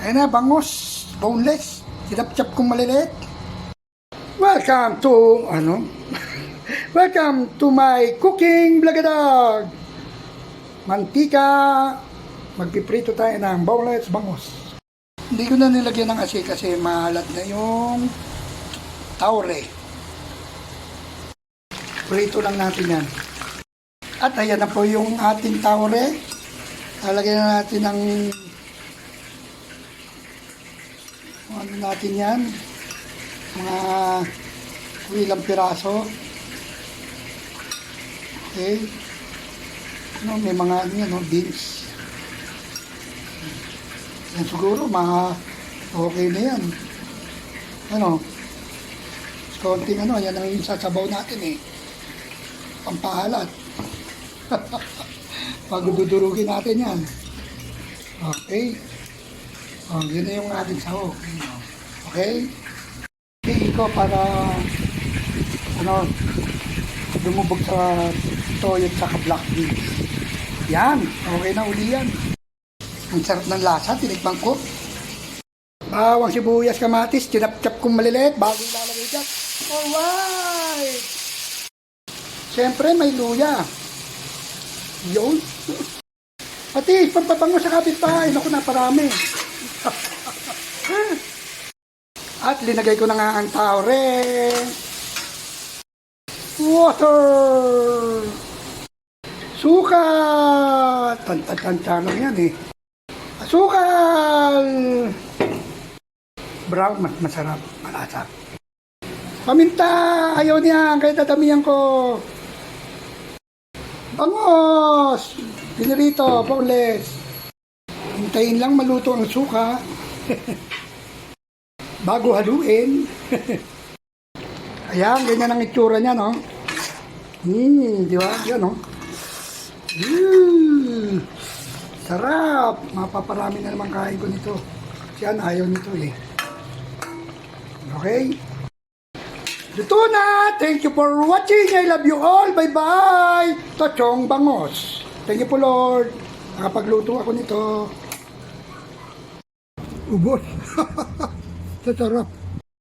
Ayan na, bangus, boneless, sinap-chap kong maliliit. Welcome to, welcome to my cooking vlogadag. Mantika, magpiprito tayo ng boneless bangus. Hindi ko na nilagyan ng asin kasi maalat na yung taure. Prito lang natin yan. At ayan na po yung ating taure. Lalagyan na natin ng ano natin yan, mga ilang piraso. Okay, may mga ano yan, beans yan, siguro okay na yan. Konting yan ang sasabaw natin pampahalat. Bago dudurugin natin yan. Okay. Yun na yung ating sahog. Okay? Pili ko para lumubog sa toyo at saka black beans. Yan. Okay na uli yan. Ang sarap ng lasa. Tinikman ko. Bawang sibuyas, kamatis. Tinap-chap kong maliliit bago ilalagay dyan. Alright! Siyempre may luya. Yun. Pati pampabango sa kapitbahay. Naku, naparami. At linagay ko na nga ang taure. Water. Suka. Tanta lang yan Asukal. Brown, mas masarap. Malasa. Paminta. Ayaw niya. Kaya tatamihan ko. Bangos. Pinirito. Boneless. Hintayin lang maluto ang suka. Bago haluin. Ayan, ganyan ang itsura niya, no? Di ba? Yan, no? Sarap! Mapaparami na naman kain ko nito. Yan, ayaw nito Okay? Luto na! Thank you for watching! I love you all! Bye-bye! Tochong Bangos! Thank you po, Lord! Nakapagluto ako nito. Ubos! Sarap!